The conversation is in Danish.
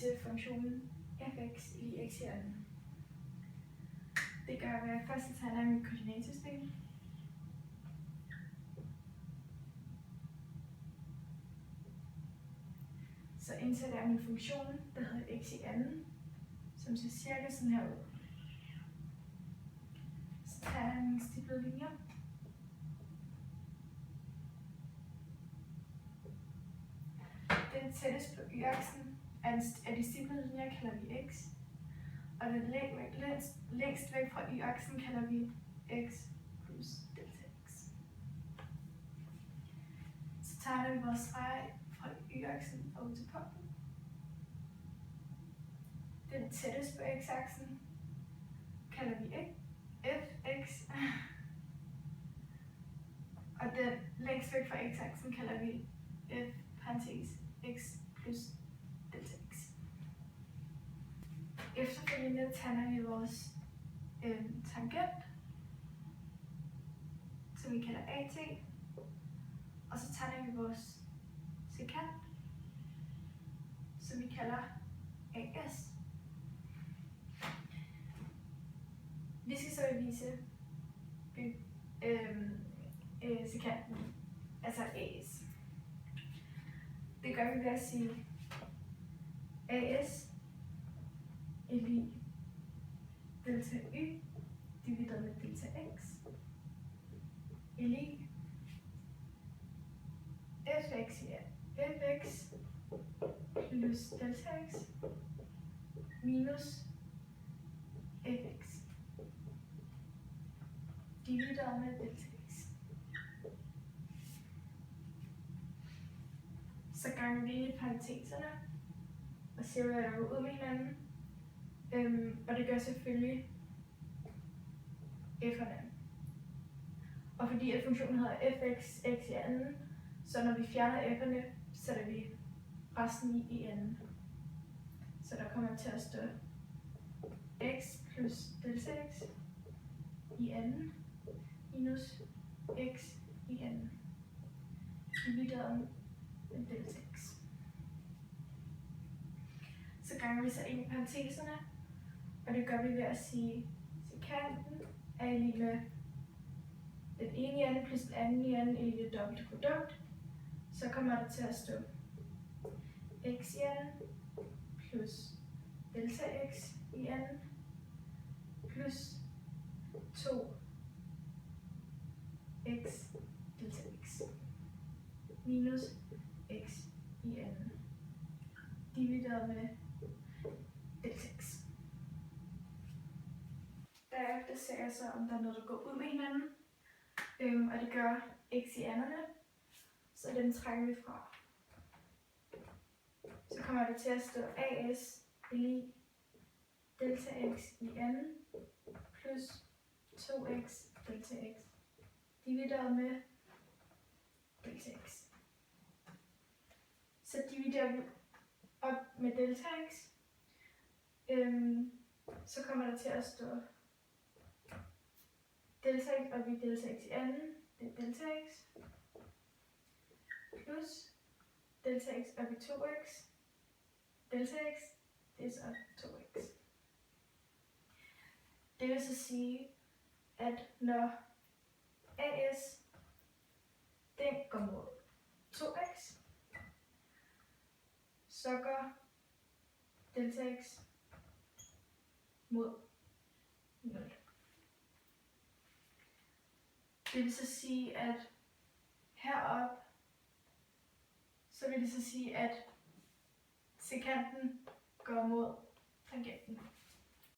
vise funktionen fx i x-hjørnet. Det gør vi ved at først tegner mit koordinatsystem. Så indsætter jeg min funktion, der hedder x i anden, som ser cirka sådan her ud. Så tager jeg mine stiplede linjer. Den tættest på y-aksen af de stiplede linjer kalder vi x, og den længst væk fra y-aksen kalder vi x plus delta x. Så tegner vi vores streg fra y-aksen og ud til punktet. Den tættest på x-aksen kalder vi fx, og den længst væk fra x-aksen kalder vi f parentes x plus delta x. Efterfølgende tegner vi vores tangent, som vi kalder at, og så tegner vi vores sekant, som vi kalder as. Vi skal så bevise sekanten, altså as. Det gør vi ved at sige as er lig delta y divideret med delta x er lig fx plus delta x minus fx divideret med delta x. Så ganger vi ind i parenteserne og ser, hvad der går ud med hinanden. Og det gør selvfølgelig f'erne. Og fordi at funktionen hedder fx i anden, så når vi fjerner f'erne, sætter vi resten i anden. Så der kommer til at stå x plus delta x i anden minus x i anden divideret med delta x. Så ganger vi så ind i parenteserne, og det gør vi ved at sige sekanten er lig med den ene i anden plus den anden i anden i det dobbelte produkt. Så kommer der til at stå x i anden plus delta x i anden plus 2 x delta x minus x i anden divideret med delta x. Derefter ser jeg så, om der er noget, der går ud med hinanden, og det gør x i anderne, så den trækker vi fra. Så kommer det til at stå as er lig delta x i anden plus 2x delta x divideret med delta x. Så dividerer vi op med delta x, så kommer der til at stå delta x op i delta x i anden, det er delta x, plus delta x op i 2x, delta x, det er så 2x. Det vil så sige, at når as den går mod 2x, så går delta x mod 0. Det vil så sige, at heroppe, så vil det så sige, at sekanten går mod tangenten.